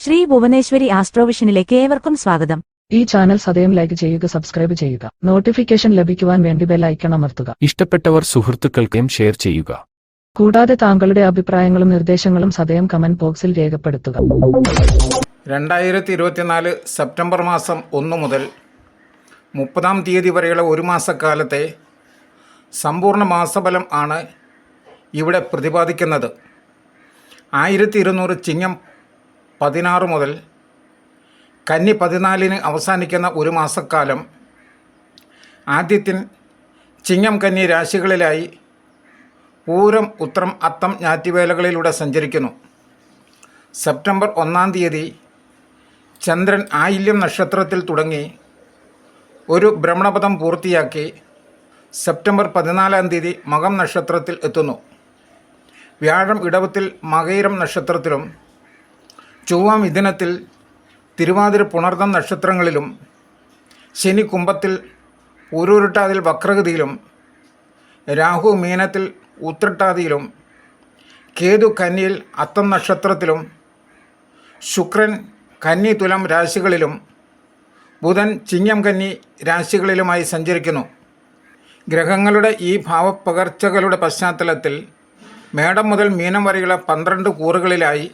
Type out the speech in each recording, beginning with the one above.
ശ്രീ ഭുവനേശ്വരി ആസ്ട്രോവിഷനിലേക്ക് ഏവർക്കും സ്വാഗതം. ഈ ചാനൽ സദയം ലൈക്ക് ചെയ്യുക, സബ്സ്ക്രൈബ് ചെയ്യുക, നോട്ടിഫിക്കേഷൻ ലഭിക്കുവാൻ വേണ്ടി ബെൽ ഐക്കൺ അമർത്തുക. ഇഷ്ടപ്പെട്ടവർ സുഹൃത്തുക്കൾക്കും ഷെയർ ചെയ്യുക. കൂടാതെ താങ്കളുടെ അഭിപ്രായങ്ങളും നിർദ്ദേശങ്ങളും സദയം കമന്റ് ബോക്സിൽ രേഖപ്പെടുത്തുക. 2024 സെപ്റ്റംബർ മാസം 1 മുതൽ 30-ാം തീയതി വരെയുള്ള ഒരു മാസക്കാലത്തെ സമ്പൂർണ്ണ മാസഫലം ആണ് ഇവിടെ പ്രതിപാദിക്കുന്നത്. 1200 ചിങ്ങം 16 മുതൽ കന്നി 14-ന് അവസാനിക്കുന്ന ഒരു മാസക്കാലം ആദ്യത്തിൽ ചിങ്ങം കന്നി രാശികളിലായി പൂരം, ഉത്രം, അത്തം ഞാറ്റുവേലകളിലൂടെ സഞ്ചരിക്കുന്നു. സെപ്റ്റംബർ 1-ാം തീയതി ചന്ദ്രൻ ആയില്യം നക്ഷത്രത്തിൽ തുടങ്ങി ഒരു ഭ്രമണപഥം പൂർത്തിയാക്കി സെപ്റ്റംബർ 14-ാം തീയതി മകം നക്ഷത്രത്തിൽ എത്തുന്നു. വ്യാഴം ഇടവത്തിൽ മകയിരം നക്ഷത്രത്തിലും ചൊവ്വ മിഥുനത്തിൽ തിരുവാതിര പുണർദം നക്ഷത്രങ്ങളിലും ശനി കുംഭത്തിൽ പൂരുരുട്ടാതിൽ വക്രഗതിയിലും രാഹു മീനത്തിൽ ഉത്രട്ടാതിയിലും കേതു കന്നിയിൽ അത്തം നക്ഷത്രത്തിലും ശുക്രൻ കന്നി തുലം രാശികളിലും ബുധൻ ചിങ്ങം കന്നി രാശികളിലുമായി സഞ്ചരിക്കുന്നു. ഗ്രഹങ്ങളുടെ ഈ ഭാവപ്പകർച്ചകളുടെ പശ്ചാത്തലത്തിൽ മേടം മുതൽ മീനം വരെയുള്ള 12 കൂറുകളിലായി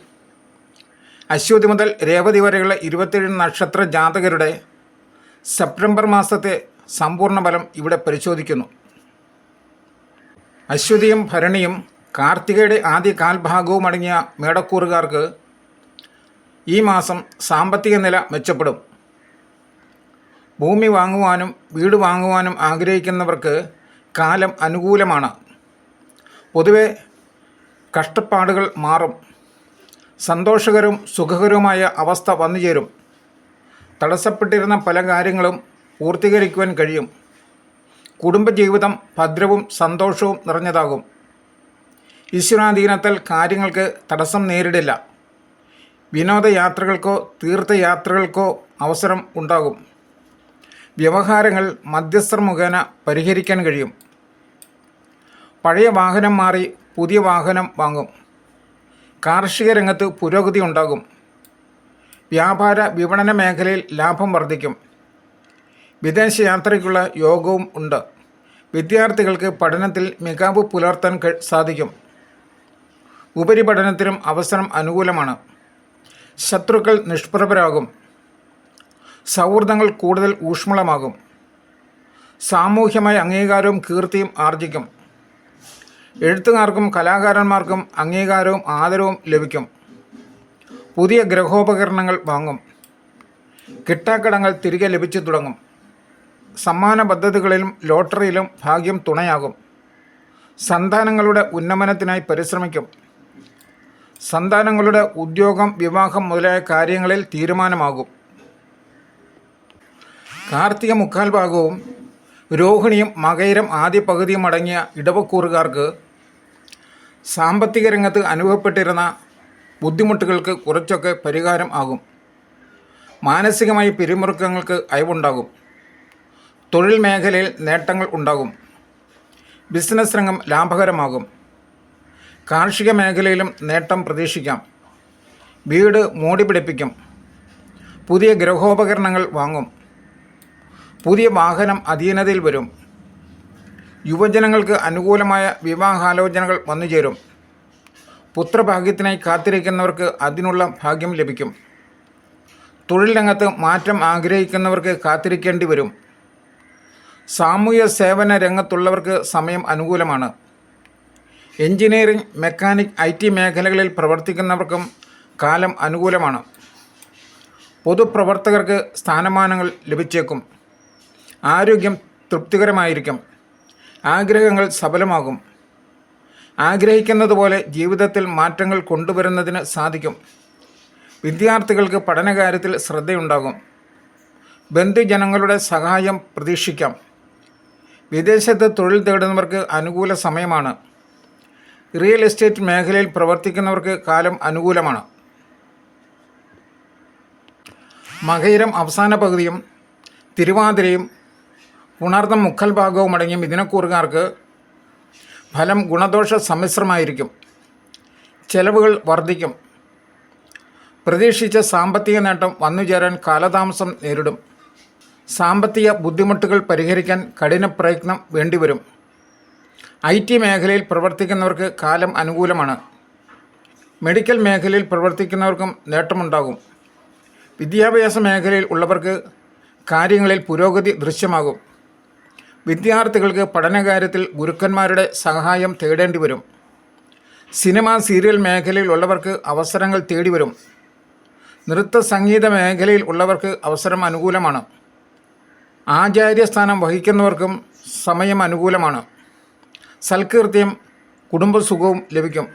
അശ്വതി മുതൽ രേവതി വരെയുള്ള 27 നക്ഷത്ര ജാതകരുടെ സെപ്റ്റംബർ മാസത്തെ സമ്പൂർണ്ണ ഫലം ഇവിടെ പരിശോധിക്കുന്നു. അശ്വതിയും ഭരണിയും കാർത്തികയുടെ ആദ്യ കാൽഭാഗവും അടങ്ങിയ മേടക്കൂറുകാർക്ക് ഈ മാസം സാമ്പത്തിക നില മെച്ചപ്പെടും. ഭൂമി വാങ്ങുവാനും വീട് വാങ്ങുവാനും ആഗ്രഹിക്കുന്നവർക്ക് കാലം അനുകൂലമാണ്. പൊതുവെ കഷ്ടപ്പാടുകൾ മാറും. സന്തോഷകരവും സുഖകരവുമായ അവസ്ഥ വന്നുചേരും. തടസ്സപ്പെട്ടിരുന്ന പല കാര്യങ്ങളും പൂർത്തീകരിക്കുവാൻ കഴിയും. കുടുംബജീവിതം ഭദ്രവും സന്തോഷവും നിറഞ്ഞതാകും. ഈശ്വരാധീനത്താൽ കാര്യങ്ങൾക്ക് തടസ്സം നേരിടില്ല. വിനോദയാത്രകൾക്കോ തീർത്ഥയാത്രകൾക്കോ അവസരം ഉണ്ടാകും. വ്യവഹാരങ്ങൾ മധ്യസ്ഥർ മുഖേന പരിഹരിക്കാൻ കഴിയും. പഴയ വാഹനം മാറി പുതിയ വാഹനം വാങ്ങും. കാർഷിക രംഗത്ത് പുരോഗതി ഉണ്ടാകും. വ്യാപാര വിപണന മേഖലയിൽ ലാഭം വർദ്ധിക്കും. വിദേശയാത്രയ്ക്കുള്ള യോഗവും ഉണ്ട്. വിദ്യാർത്ഥികൾക്ക് പഠനത്തിൽ മികവ് പുലർത്താൻ സാധിക്കും. ഉപരിപഠനത്തിനും അവസരം അനുകൂലമാണ്. ശത്രുക്കൾ നിഷ്പ്രഭരാകും. സൗഹൃദങ്ങൾ കൂടുതൽ ഊഷ്മളമാകും. സാമൂഹ്യമായ അംഗീകാരവും കീർത്തിയും ആർജിക്കും. എഴുത്തുകാർക്കും കലാകാരന്മാർക്കും അംഗീകാരവും ആദരവും ലഭിക്കും. പുതിയ ഗ്രഹോപകരണങ്ങൾ വാങ്ങും. കിട്ടാക്കടങ്ങൾ തിരികെ ലഭിച്ചു തുടങ്ങും. സമ്മാന പദ്ധതികളിലും ലോട്ടറിയിലും ഭാഗ്യം തുണയാകും. സന്താനങ്ങളുടെ ഉന്നമനത്തിനായി പരിശ്രമിക്കും. സന്താനങ്ങളുടെ ഉദ്യോഗം, വിവാഹം മുതലായ കാര്യങ്ങളിൽ തീരുമാനമാകും. കാർത്തിക മുക്കാൽ ഭാഗവും രോഹിണിയും മകയിരം ആദ്യ പകുതിയും അടങ്ങിയ ഇടവക്കൂറുകാർക്ക് സാമ്പത്തിക രംഗത്ത് അനുഭവപ്പെട്ടിരുന്ന ബുദ്ധിമുട്ടുകൾക്ക് കുറച്ചൊക്കെ പരിഹാരം ആകും. മാനസികമായി പിരിമുറുക്കങ്ങൾക്ക് അയവുണ്ടാകും. തൊഴിൽ മേഖലയിൽ നേട്ടങ്ങൾ ഉണ്ടാകും. ബിസിനസ് രംഗം ലാഭകരമാകും. കാർഷിക മേഖലയിലും നേട്ടം പ്രതീക്ഷിക്കാം. വീട് മോടി പിടിപ്പിക്കും. പുതിയ ഗ്രഹോപകരണങ്ങൾ വാങ്ങും. പുതിയ വാഹനം അധീനതയിൽ വരും. യുവജനങ്ങൾക്ക് അനുകൂലമായ വിവാഹാലോചനകൾ വന്നുചേരും. പുത്രഭാഗ്യത്തിനായി കാത്തിരിക്കുന്നവർക്ക് അതിനുള്ള ഭാഗ്യം ലഭിക്കും. തൊഴിൽ രംഗത്ത് മാറ്റം ആഗ്രഹിക്കുന്നവർക്ക് കാത്തിരിക്കേണ്ടി വരും. സാമൂഹ്യ സേവന രംഗത്തുള്ളവർക്ക് സമയം അനുകൂലമാണ്. എഞ്ചിനീയറിംഗ്, മെക്കാനിക്, IT മേഖലകളിൽ പ്രവർത്തിക്കുന്നവർക്കും കാലം അനുകൂലമാണ്. പൊതുപ്രവർത്തകർക്ക് സ്ഥാനമാനങ്ങൾ ലഭിച്ചേക്കും. ആരോഗ്യം തൃപ്തികരമായിരിക്കും. ആഗ്രഹങ്ങൾ സഫലമാകും. ആഗ്രഹിക്കുന്നതുപോലെ ജീവിതത്തിൽ മാറ്റങ്ങൾ കൊണ്ടുവരുന്നതിന് സാധിക്കും. വിദ്യാർത്ഥികൾക്ക് പഠനകാര്യത്തിൽ ശ്രദ്ധയുണ്ടാകും. ബന്ധുജനങ്ങളുടെ സഹായം പ്രതീക്ഷിക്കാം. വിദേശത്ത് തൊഴിൽ തേടുന്നവർക്ക് അനുകൂല സമയമാണ്. റിയൽ എസ്റ്റേറ്റ് മേഖലയിൽ പ്രവർത്തിക്കുന്നവർക്ക് കാലം അനുകൂലമാണ്. മകയിരം അവസാന പകുതിയും തിരുവാതിരയും പുണർദം മുക്കാൽ ഭാഗവും അടങ്ങിയ മിഥുനക്കൂറുകാർക്ക് ഫലം ഗുണദോഷ സമ്മിശ്രമായിരിക്കും. ചെലവുകൾ വർദ്ധിക്കും. പ്രതീക്ഷിച്ച സാമ്പത്തിക നേട്ടം വന്നുചേരാൻ കാലതാമസം നേരിടും. സാമ്പത്തിക ബുദ്ധിമുട്ടുകൾ പരിഹരിക്കാൻ കഠിന പ്രയത്നം വേണ്ടിവരും. IT മേഖലയിൽ പ്രവർത്തിക്കുന്നവർക്ക് കാലം അനുകൂലമാണ്. മെഡിക്കൽ മേഖലയിൽ പ്രവർത്തിക്കുന്നവർക്കും നേട്ടമുണ്ടാകും. വിദ്യാഭ്യാസ മേഖലയിൽ ഉള്ളവർക്ക് കാര്യങ്ങളിൽ പുരോഗതി ദൃശ്യമാകും. വിദ്യാർത്ഥികൾക്ക് പഠനകാര്യത്തിൽ ഗുരുക്കന്മാരുടെ സഹായം തേടേണ്ടി വരും. സിനിമ സീരിയൽ മേഖലയിൽ ഉള്ളവർക്ക് അവസരങ്ങൾ തേടിവരും. നൃത്ത സംഗീത മേഖലയിൽ ഉള്ളവർക്ക് അവസരം അനുകൂലമാണ്. ആചാര്യസ്ഥാനം വഹിക്കുന്നവർക്കും സമയം അനുകൂലമാണ്. സൽകീർത്തിയും കുടുംബസുഖവും ലഭിക്കും.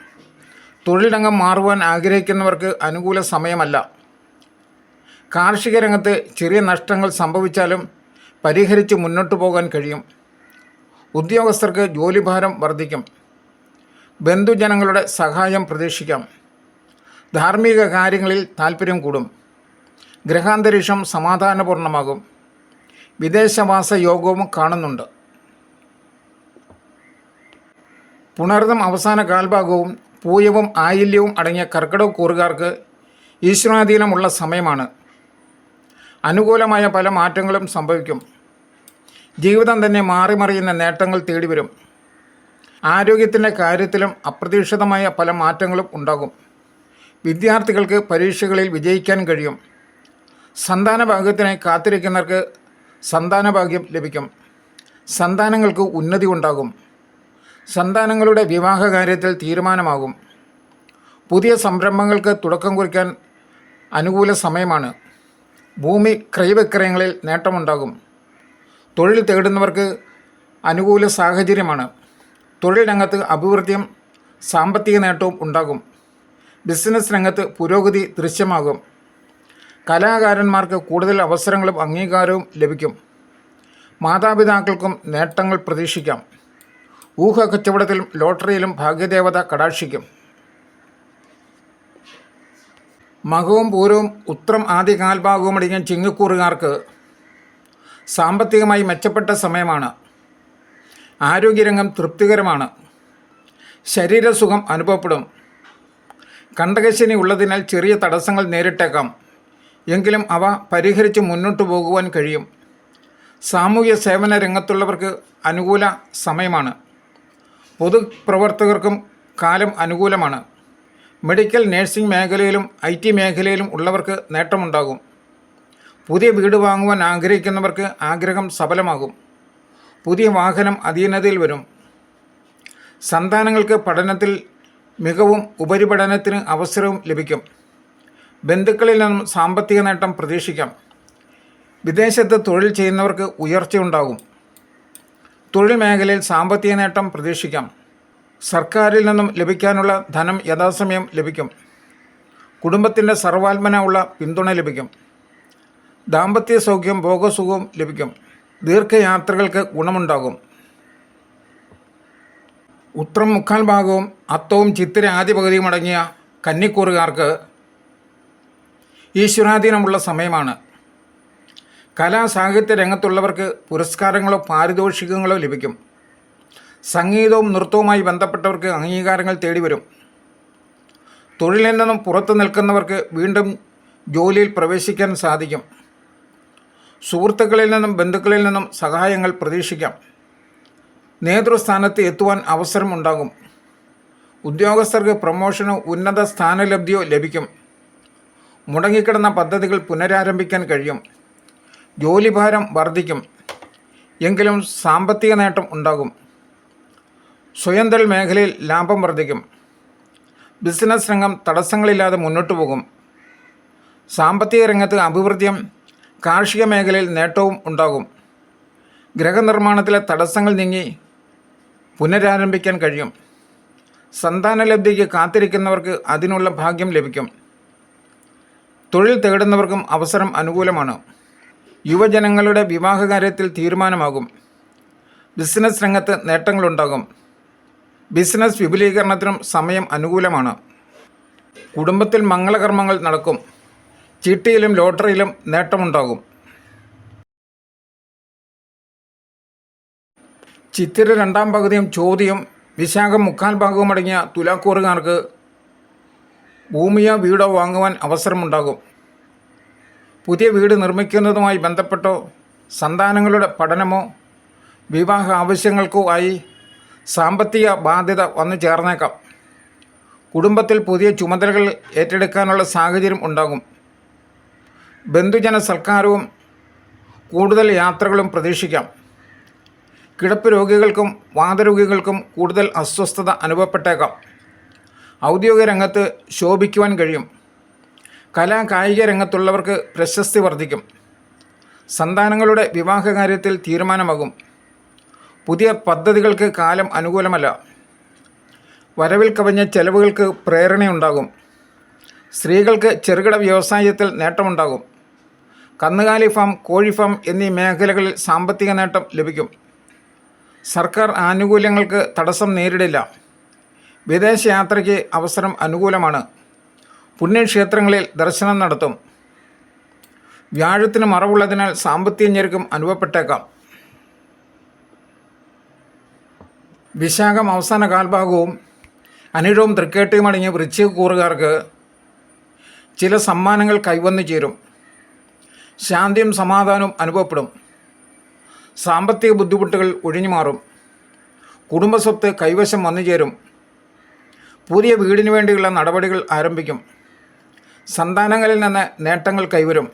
തൊഴിലിടം മാറുവാൻ ആഗ്രഹിക്കുന്നവർക്ക് അനുകൂല സമയമല്ല. കാർഷിക രംഗത്ത് ചെറിയ നഷ്ടങ്ങൾ സംഭവിച്ചാലും പരിഹരിച്ച് മുന്നോട്ടു പോകാൻ കഴിയും. ഉദ്യോഗസ്ഥർക്ക് ജോലിഭാരം വർദ്ധിക്കും. ബന്ധുജനങ്ങളുടെ സഹായം പ്രതീക്ഷിക്കാം. ധാർമ്മിക കാര്യങ്ങളിൽ താൽപ്പര്യം കൂടും. ഗ്രഹാന്തരീക്ഷം സമാധാനപൂർണ്ണമാകും. വിദേശവാസ യോഗവും കാണുന്നുണ്ട്. പുണർദം അവസാന കാൽഭാഗവും പൂയവും ആയില്യവും അടങ്ങിയ കർക്കിടക കൂറുകാർക്ക് ഈശ്വരാധീനമുള്ള സമയമാണ്. അനുകൂലമായ പല മാറ്റങ്ങളും സംഭവിക്കും. ജീവിതം തന്നെ മാറിമറിയുന്ന നേട്ടങ്ങൾ തേടിവരും. ആരോഗ്യത്തിൻ്റെ കാര്യത്തിലും അപ്രതീക്ഷിതമായ പല മാറ്റങ്ങളും ഉണ്ടാകും. വിദ്യാർത്ഥികൾക്ക് പരീക്ഷകളിൽ വിജയിക്കാൻ കഴിയും. സന്താനഭാഗ്യത്തിനായി കാത്തിരിക്കുന്നവർക്ക് സന്താനഭാഗ്യം ലഭിക്കും. സന്താനങ്ങൾക്ക് ഉന്നതി ഉണ്ടാകും. സന്താനങ്ങളുടെ വിവാഹ കാര്യത്തിൽ തീരുമാനമാകും. പുതിയ സംരംഭങ്ങൾക്ക് തുടക്കം കുറിക്കാൻ അനുകൂല സമയമാണ്. ഭൂമി ക്രയവിക്രയങ്ങളിൽ നേട്ടമുണ്ടാകും. തൊഴിൽ തേടുന്നവർക്ക് അനുകൂല സാഹചര്യമാണ്. തൊഴിൽ രംഗത്ത് അഭിവൃദ്ധിയും സാമ്പത്തിക നേട്ടവും ഉണ്ടാകും. ബിസിനസ് രംഗത്ത് പുരോഗതി ദൃശ്യമാകും. കലാകാരന്മാർക്ക് കൂടുതൽ അവസരങ്ങളും അംഗീകാരവും ലഭിക്കും. മാതാപിതാക്കൾക്കും നേട്ടങ്ങൾ പ്രതീക്ഷിക്കാം. ഊഹക്കച്ചവടത്തിലും ലോട്ടറിയിലും ഭാഗ്യദേവത കടാക്ഷിക്കും. മകവും പൂരവും ഉത്രം ആദ്യ കാൽഭാഗവും അടങ്ങിയ ചിങ്ങക്കൂറുകാർക്ക് സാമ്പത്തികമായി മെച്ചപ്പെട്ട സമയമാണ്. ആരോഗ്യരംഗം തൃപ്തികരമാണ്. ശരീരസുഖം അനുഭവപ്പെടും. കണ്ടകശനി ഉള്ളതിനാൽ ചെറിയ തടസ്സങ്ങൾ നേരിട്ടേക്കാം. എങ്കിലും അവ പരിഹരിച്ച് മുന്നോട്ട് പോകുവാൻ കഴിയും. സാമൂഹ്യ സേവന രംഗത്തുള്ളവർക്ക് അനുകൂല സമയമാണ്. പൊതുപ്രവർത്തകർക്കും കാലം അനുകൂലമാണ്. മെഡിക്കൽ നഴ്സിംഗ് മേഖലയിലും IT മേഖലയിലും ഉള്ളവർക്ക് നേട്ടമുണ്ടാകും. പുതിയ വീട് വാങ്ങുവാൻ ആഗ്രഹിക്കുന്നവർക്ക് ആഗ്രഹം സഫലമാകും. പുതിയ വാഹനം അധീനതയിൽ വരും. സന്താനങ്ങൾക്ക് പഠനത്തിൽ മികവും ഉപരിപഠനത്തിന് അവസരവും ലഭിക്കും. ബന്ധുക്കളിൽ നിന്നും സാമ്പത്തിക നേട്ടം പ്രതീക്ഷിക്കാം. വിദേശത്ത് തൊഴിൽ ചെയ്യുന്നവർക്ക് ഉയർച്ചയുണ്ടാകും. തൊഴിൽ മേഖലയിൽ സാമ്പത്തിക നേട്ടം പ്രതീക്ഷിക്കാം. സർക്കാരിൽ നിന്നും ലഭിക്കാനുള്ള ധനം യഥാസമയം ലഭിക്കും. കുടുംബത്തിൻ്റെ സർവാത്മന ഉള്ള പിന്തുണ ലഭിക്കും. ദാമ്പത്യ സൗഖ്യം ഭോഗസുഖവും ലഭിക്കും. ദീർഘയാത്രകൾക്ക് ഗുണമുണ്ടാകും. ഉത്രം മുക്കാൽ ഭാഗവും അത്തവും ചിത്തിര ആദ്യ പകുതിയും അടങ്ങിയ കന്നിക്കൂറുകാർക്ക് ഈശ്വരാധീനമുള്ള സമയമാണ്. കലാ സാഹിത്യ രംഗത്തുള്ളവർക്ക് പുരസ്കാരങ്ങളോ പാരിതോഷികങ്ങളോ ലഭിക്കും. സംഗീതവും നൃത്തവുമായി ബന്ധപ്പെട്ടവർക്ക് അംഗീകാരങ്ങൾ തേടിവരും. തൊഴിലിൽ നിന്നും പുറത്തു നിൽക്കുന്നവർക്ക് വീണ്ടും ജോലിയിൽ പ്രവേശിക്കാൻ സാധിക്കും. സുഹൃത്തുക്കളിൽ നിന്നും ബന്ധുക്കളിൽ നിന്നും സഹായങ്ങൾ പ്രതീക്ഷിക്കാം. നേതൃസ്ഥാനത്ത് എത്തുവാൻ അവസരമുണ്ടാകും. ഉദ്യോഗസ്ഥർക്ക് പ്രമോഷനോ ഉന്നത സ്ഥാനലബ്ധിയോ ലഭിക്കും. മുടങ്ങിക്കിടന്ന പദ്ധതികൾ പുനരാരംഭിക്കാൻ കഴിയും. ജോലിഭാരം വർദ്ധിക്കും. എങ്കിലും സാമ്പത്തിക നേട്ടം ഉണ്ടാകും. സ്വയം തൊഴിൽ മേഖലയിൽ ലാഭം വർദ്ധിക്കും. ബിസിനസ് രംഗം തടസ്സങ്ങളില്ലാതെ മുന്നോട്ടു പോകും. സാമ്പത്തിക രംഗത്ത് അഭിവൃദ്ധിയും കാർഷിക മേഖലയിൽ നേട്ടവും ഉണ്ടാകും. ഗൃഹനിർമ്മാണത്തിലെ തടസ്സങ്ങൾ നീങ്ങി പുനരാരംഭിക്കാൻ കഴിയും. സന്താനലബ്ധിക്ക് കാത്തിരിക്കുന്നവർക്ക് അതിനുള്ള ഭാഗ്യം ലഭിക്കും. തൊഴിൽ തേടുന്നവർക്കും അവസരം അനുകൂലമാണ്. യുവജനങ്ങളുടെ വിവാഹകാര്യത്തിൽ തീരുമാനമാകും. ബിസിനസ് രംഗത്ത് നേട്ടങ്ങളുണ്ടാകും. ബിസിനസ് വിപുലീകരണത്തിനും സമയം അനുകൂലമാണ്. കുടുംബത്തിൽ മംഗളകർമ്മങ്ങൾ നടക്കും. ചീട്ടിയിലും ലോട്ടറിയിലും നേട്ടമുണ്ടാകും. ചിത്തിര രണ്ടാം പകുതിയും ചോദ്യം വിശാഖം മുക്കാൽ ഭാഗവും അടങ്ങിയ തുലാക്കൂറുകാർക്ക് ഭൂമിയോ വീടോ വാങ്ങുവാൻ അവസരമുണ്ടാകും. പുതിയ വീട് നിർമ്മിക്കുന്നതുമായി ബന്ധപ്പെട്ടോ സന്താനങ്ങളുടെ പഠനമോ വിവാഹ ആവശ്യങ്ങൾക്കോ ആയി സാമ്പത്തിക ബാധ്യത വന്നു ചേർന്നേക്കാം. കുടുംബത്തിൽ പുതിയ ചുമതലകൾ ഏറ്റെടുക്കാനുള്ള സാഹചര്യം ഉണ്ടാകും. ബന്ധുജന സൽക്കാരവും കൂടുതൽ യാത്രകളും പ്രതീക്ഷിക്കാം. കിടപ്പ് രോഗികൾക്കും വാതരോഗികൾക്കും കൂടുതൽ അസ്വസ്ഥത അനുഭവപ്പെട്ടേക്കാം. ഔദ്യോഗിക രംഗത്ത് ശോഭിക്കുവാൻ കഴിയും. കലാ കായിക രംഗത്തുള്ളവർക്ക് പ്രശസ്തി വർദ്ധിക്കും. സന്താനങ്ങളുടെ വിവാഹകാര്യത്തിൽ തീരുമാനമാകും. പുതിയ പദ്ധതികൾക്ക് കാലം അനുകൂലമല്ല. വരവിൽ കവിഞ്ഞ ചെലവുകൾക്ക് പ്രേരണയുണ്ടാകും. സ്ത്രീകൾക്ക് ചെറുകിട വ്യവസായത്തിൽ നേട്ടമുണ്ടാകും. കന്നുകാലി ഫാം, കോഴി ഫാം എന്നീ മേഖലകളിൽ സാമ്പത്തിക നേട്ടം ലഭിക്കും. സർക്കാർ ആനുകൂല്യങ്ങൾക്ക് തടസ്സം നേരിടില്ല. വിദേശയാത്രയ്ക്ക് അവസരം അനുകൂലമാണ്. പുണ്യക്ഷേത്രങ്ങളിൽ ദർശനം നടത്തും. വ്യാഴത്തിന് മറവുള്ളതിനാൽ സാമ്പത്തിക ഞെരുക്കം അനുഭവപ്പെട്ടേക്കാം. വിശാഖം അവസാന കാൽഭാഗവും അനിഴവും തൃക്കേട്ടയും അടങ്ങിയ വൃശ്ചിക കൂറുകാർക്ക് ചില സമ്മാനങ്ങൾ കൈവന്നു ചേരും. ശാന്തിയും സമാധാനവും അനുഭവപ്പെടും. സാമ്പത്തിക ബുദ്ധിമുട്ടുകൾ ഒഴിഞ്ഞു മാറും. കുടുംബസ്വത്ത് കൈവശം വന്നു ചേരും. പുതിയ വീടിനു വേണ്ടിയുള്ള നടപടികൾ ആരംഭിക്കും. സന്താനങ്ങളിൽ നിന്ന് നേട്ടങ്ങൾ കൈവരും.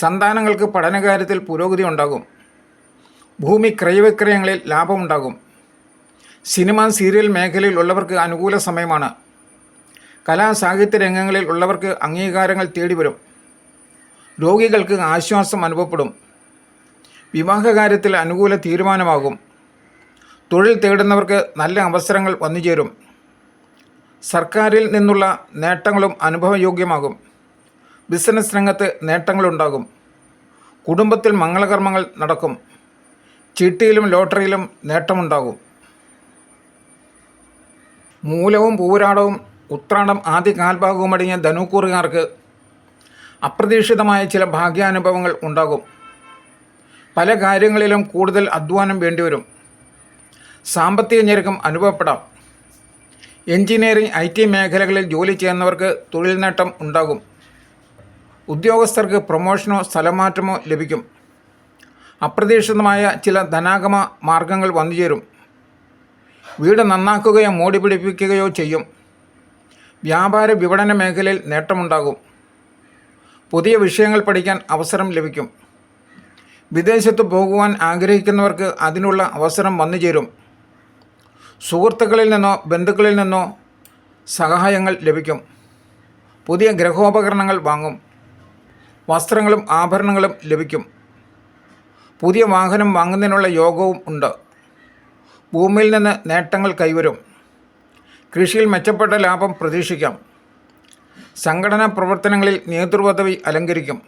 സന്താനങ്ങൾക്ക് പഠനകാര്യത്തിൽ പുരോഗതി ഉണ്ടാകും. ഭൂമി ക്രയവിക്രയങ്ങളിൽ ലാഭമുണ്ടാകും. സിനിമ സീരിയൽ മേഖലയിൽ ഉള്ളവർക്ക് അനുകൂല സമയമാണ്. കലാ സാഹിത്യ രംഗങ്ങളിൽ ഉള്ളവർക്ക് അംഗീകാരങ്ങൾ തേടിവരും. രോഗികൾക്ക് ആശ്വാസം അനുഭവപ്പെടും. വിവാഹകാര്യത്തിൽ അനുകൂല തീരുമാനമാകും. തൊഴിൽ തേടുന്നവർക്ക് നല്ല അവസരങ്ങൾ വന്നുചേരും. സർക്കാരിൽ നിന്നുള്ള നേട്ടങ്ങളും അനുഭവയോഗ്യമാകും. ബിസിനസ് രംഗത്ത് നേട്ടങ്ങളുണ്ടാകും. കുടുംബത്തിൽ മംഗളകർമ്മങ്ങൾ നടക്കും. ചീട്ടിയിലും ലോട്ടറിയിലും നേട്ടമുണ്ടാകും. മൂലവും പൂരാടവും ഉത്രാടം ആദ്യ കാൽഭാഗവും അടങ്ങിയ ധനുക്കൂറുകാർക്ക് അപ്രതീക്ഷിതമായ ചില ഭാഗ്യാനുഭവങ്ങൾ ഉണ്ടാകും. പല കാര്യങ്ങളിലും കൂടുതൽ അധ്വാനം വേണ്ടിവരും. സാമ്പത്തിക ഞെരുക്കം അനുഭവപ്പെടാം. എഞ്ചിനീയറിംഗ്, IT മേഖലകളിൽ ജോലി ചെയ്യുന്നവർക്ക് തൊഴിൽ നേട്ടം ഉണ്ടാകും. ഉദ്യോഗസ്ഥർക്ക് പ്രൊമോഷനോ സ്ഥലമാറ്റമോ ലഭിക്കും. അപ്രതീക്ഷിതമായ ചില ധനാഗമ മാർഗങ്ങൾ വന്നുചേരും. വീട് നന്നാക്കുകയോ മോടി പിടിപ്പിക്കുകയോ ചെയ്യും. വ്യാപാര വിപണന മേഖലയിൽ നേട്ടമുണ്ടാകും. പുതിയ വിഷയങ്ങൾ പഠിക്കാൻ അവസരം ലഭിക്കും. വിദേശത്ത് പോകുവാൻ ആഗ്രഹിക്കുന്നവർക്ക് അതിനുള്ള അവസരം വന്നുചേരും. സുഹൃത്തുക്കളിൽ നിന്നോ ബന്ധുക്കളിൽ നിന്നോ സഹായങ്ങൾ ലഭിക്കും. പുതിയ ഗൃഹോപകരണങ്ങൾ വാങ്ങും. വസ്ത്രങ്ങളും ആഭരണങ്ങളും ലഭിക്കും. പുതിയ വാഹനം വാങ്ങുന്നതിനുള്ള യോഗവും ഉണ്ട്. ഭൂമിയിൽ നിന്ന് നേട്ടങ്ങൾ കൈവരും. കൃഷിയിൽ മെച്ചപ്പെട്ട ലാഭം പ്രതീക്ഷിക്കാം. സംഘടനാ പ്രവർത്തനങ്ങളിൽ നേതൃപദവി അലങ്കരിക്കും.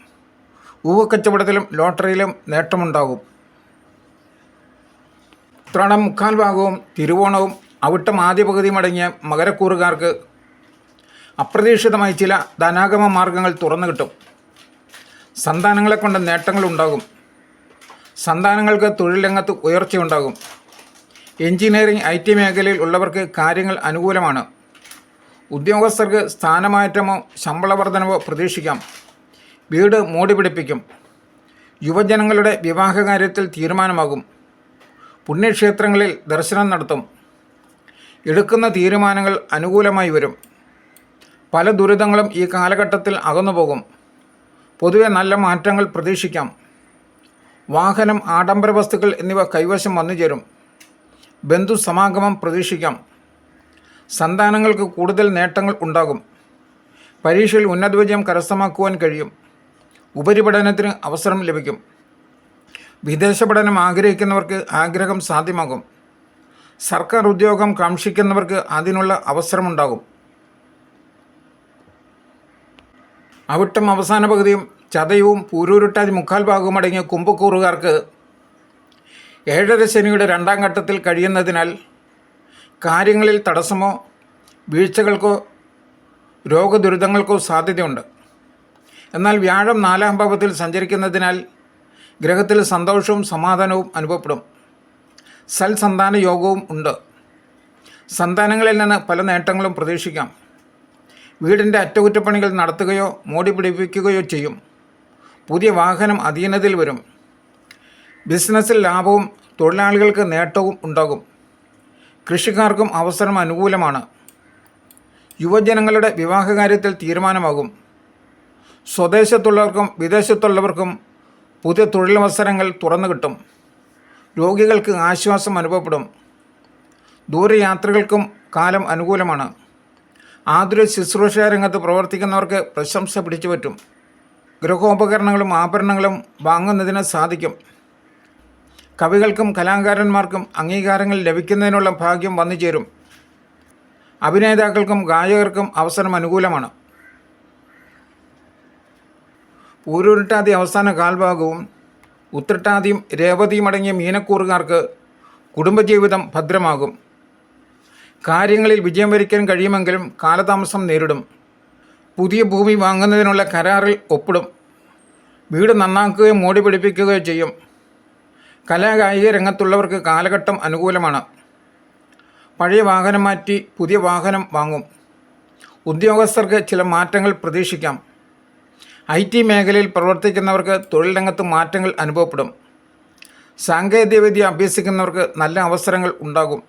ഊഹക്കച്ചവടത്തിലും ലോട്ടറിയിലും നേട്ടമുണ്ടാകും. ഉത്രാടം മുക്കാൽ ഭാഗവും തിരുവോണവും അവിട്ടം ആദ്യ പകുതിയും അടങ്ങിയ മകരക്കൂറുകാർക്ക് അപ്രതീക്ഷിതമായി ചില ധനാഗമ മാർഗങ്ങൾ തുറന്നു കിട്ടും. സന്താനങ്ങളെ കൊണ്ട് നേട്ടങ്ങളുണ്ടാകും. സന്താനങ്ങൾക്ക് തൊഴിൽ രംഗത്ത് ഉയർച്ചയുണ്ടാകും. എഞ്ചിനീയറിംഗ്, IT മേഖലയിൽ ഉള്ളവർക്ക് കാര്യങ്ങൾ അനുകൂലമാണ്. ഉദ്യോഗസ്ഥർക്ക് സ്ഥാനമാറ്റമോ ശമ്പള വർധനവോ പ്രതീക്ഷിക്കാം. വീട് മോടി പിടിപ്പിക്കും. യുവജനങ്ങളുടെ വിവാഹകാര്യത്തിൽ തീരുമാനമാകും. പുണ്യക്ഷേത്രങ്ങളിൽ ദർശനം നടത്തും. എടുക്കുന്ന തീരുമാനങ്ങൾ അനുകൂലമായി വരും. പല ദുരിതങ്ങളും ഈ കാലഘട്ടത്തിൽ അകന്നുപോകും. പൊതുവെ നല്ല മാറ്റങ്ങൾ പ്രതീക്ഷിക്കാം. വാഹനം, ആഡംബര വസ്തുക്കൾ എന്നിവ കൈവശം വന്നുചേരും. ബന്ധുസമാഗമം പ്രതീക്ഷിക്കാം. സന്താനങ്ങൾക്ക് കൂടുതൽ നേട്ടങ്ങൾ ഉണ്ടാകും. പരീക്ഷയിൽ ഉന്നത വിജയം കരസ്ഥമാക്കുവാൻ കഴിയും. ഉപരിപഠനത്തിന് അവസരം ലഭിക്കും. വിദേശ പഠനം ആഗ്രഹിക്കുന്നവർക്ക് ആഗ്രഹം സാധ്യമാകും. സർക്കാർ ഉദ്യോഗം കാക്ഷിക്കുന്നവർക്ക് അതിനുള്ള അവസരമുണ്ടാകും. അവിട്ടം അവസാന പകുതിയും ചതയവും പൂരൂരുട്ടാതി മുക്കാൽ ഭാഗവും അടങ്ങിയ കുംഭക്കൂറുകാർക്ക് 7.5 ശനിയുടെ 2ാം ഘട്ടത്തിൽ കഴിയുന്നതിനാൽ കാര്യങ്ങളിൽ തടസ്സമോ വീഴ്ചകൾക്കോ രോഗദുരിതങ്ങൾക്കോ സാധ്യതയുണ്ട്. എന്നാൽ വ്യാഴം 4ാം ഭാവത്തിൽ സഞ്ചരിക്കുന്നതിനാൽ ഗ്രഹത്തിൽ സന്തോഷവും സമാധാനവും അനുഭവപ്പെടും. സൽസന്താന യോഗവും ഉണ്ട്. സന്താനങ്ങളിൽ നിന്ന് പല നേട്ടങ്ങളും പ്രതീക്ഷിക്കാം. വീടിൻ്റെ അറ്റകുറ്റപ്പണികൾ നടത്തുകയോ മോടി പിടിപ്പിക്കുകയോ ചെയ്യും. പുതിയ വാഹനം അധീനതയിൽ വരും. ബിസിനസ്സിൽ ലാഭവും തൊഴിലാളികൾക്ക് നേട്ടവും ഉണ്ടാകും. കൃഷിക്കാർക്കും അവസരം അനുകൂലമാണ്. യുവജനങ്ങളുടെ വിവാഹകാര്യത്തിൽ തീരുമാനമാകും. സ്വദേശത്തുള്ളവർക്കും വിദേശത്തുള്ളവർക്കും പുതിയ തൊഴിലവസരങ്ങൾ തുറന്നു കിട്ടും. രോഗികൾക്ക് ആശ്വാസം അനുഭവപ്പെടും. ദൂരയാത്രകൾക്കും കാലം അനുകൂലമാണ്. ആതുര ശുശ്രൂഷ രംഗത്ത് പ്രവർത്തിക്കുന്നവർക്ക് പ്രശംസ പിടിച്ചുപറ്റും. ഗൃഹോപകരണങ്ങളും ആഭരണങ്ങളും വാങ്ങുന്നതിന് സാധിക്കും. കവികൾക്കും കലാകാരന്മാർക്കും അംഗീകാരങ്ങൾ ലഭിക്കുന്നതിനുള്ള ഭാഗ്യം വന്നു ചേരും. അഭിനേതാക്കൾക്കും ഗായകർക്കും അവസരം അനുകൂലമാണ്. പൂരുരുട്ടാതി അവസാന കാൽഭാഗവും ഉത്രട്ടാതിയും രേവതിയും അടങ്ങിയ മീനക്കൂറുകാർക്ക് കുടുംബജീവിതം ഭദ്രമാകും. കാര്യങ്ങളിൽ വിജയം വരിക്കാൻ കഴിയുമെങ്കിലും കാലതാമസം നേരിടും. പുതിയ ഭൂമി വാങ്ങുന്നതിനുള്ള കരാറിൽ ഒപ്പിടും. വീട് നന്നാക്കുകയോ മോടി പിടിപ്പിക്കുകയോ ചെയ്യും. കലാകായിക രംഗത്തുള്ളവർക്ക് കാലഘട്ടം അനുകൂലമാണ്. പഴയ വാഹനം മാറ്റി പുതിയ വാഹനം വാങ്ങും. ഉദ്യോഗസ്ഥർക്ക് ചില മാറ്റങ്ങൾ പ്രതീക്ഷിക്കാം. IT മേഖലയിൽ പ്രവർത്തിക്കുന്നവർക്ക് തൊഴിൽ രംഗത്ത് മാറ്റങ്ങൾ അനുഭവപ്പെടും. സാങ്കേതികവിദ്യ അഭ്യസിക്കുന്നവർക്ക് നല്ല അവസരങ്ങൾ ഉണ്ടാകും.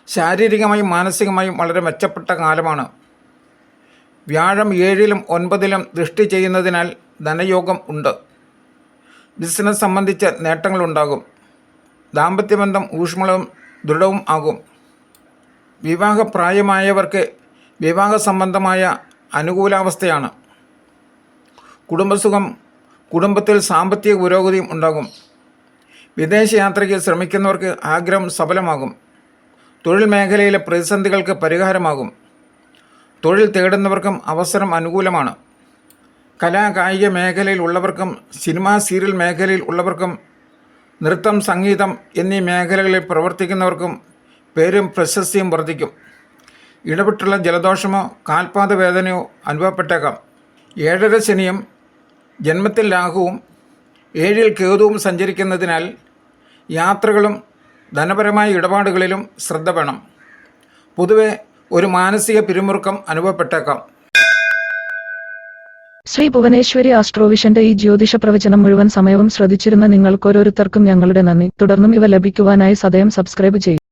ശാരീരികമായും മാനസികമായും വളരെ മെച്ചപ്പെട്ട കാലമാണ്. വ്യാഴം 7-ലും 9-ലും ദൃഷ്ടി ചെയ്യുന്നതിനാൽ ധനയോഗം ഉണ്ട്. ബിസിനസ് സംബന്ധിച്ച നേട്ടങ്ങളുണ്ടാകും. ദാമ്പത്യബന്ധം ഊഷ്മളവും ദൃഢവും ആകും. വിവാഹപ്രായമായവർക്ക് വിവാഹ സംബന്ധമായ അനുകൂലാവസ്ഥയാണ്. കുടുംബസുഖം, കുടുംബത്തിൽ സാമ്പത്തിക പുരോഗതിയും ഉണ്ടാകും. വിദേശയാത്രയ്ക്ക് ശ്രമിക്കുന്നവർക്ക് ആഗ്രഹം സഫലമാകും. തൊഴിൽ മേഖലയിലെ പ്രതിസന്ധികൾക്ക് പരിഹാരമാകും. തൊഴിൽ തേടുന്നവർക്കും അവസരം അനുകൂലമാണ്. കലാകായിക മേഖലയിൽ ഉള്ളവർക്കും സിനിമ സീരിയൽ മേഖലയിൽ ഉള്ളവർക്കും നൃത്തം സംഗീതം എന്നീ മേഖലകളിൽ പ്രവർത്തിക്കുന്നവർക്കും പേരും പ്രശസ്തിയും വർദ്ധിക്കും. ഇടവിട്ടുള്ള ജലദോഷമോ കാൽപാദ വേദനയോ അനുഭവപ്പെട്ടേക്കാം. 7.5 ശനിയും ജന്മത്തിൽ രാഹുവും 7-ൽ കേതുവും സഞ്ചരിക്കുന്നതിനാൽ യാത്രകളും ധനപരമായ ഇടപാടുകളിലും ശ്രദ്ധ വേണം. പൊതുവെ ഒരു മാനസിക പിരിമുറുക്കം അനുഭവപ്പെട്ടേക്കാം. ശ്രീ ഭുവനേശ്വരി ആസ്ട്രോവിഷന്റെ ഈ ജ്യോതിഷ പ്രവചനം മുഴുവൻ സമയവും ശ്രദ്ധിച്ചിരുന്ന നിങ്ങൾക്ക് ഓരോരുത്തർക്കും ഞങ്ങളുടെ നന്ദി. തുടർന്നും ഇവ ലഭിക്കുവാനായി സദയം സബ്സ്ക്രൈബ് ചെയ്യുക.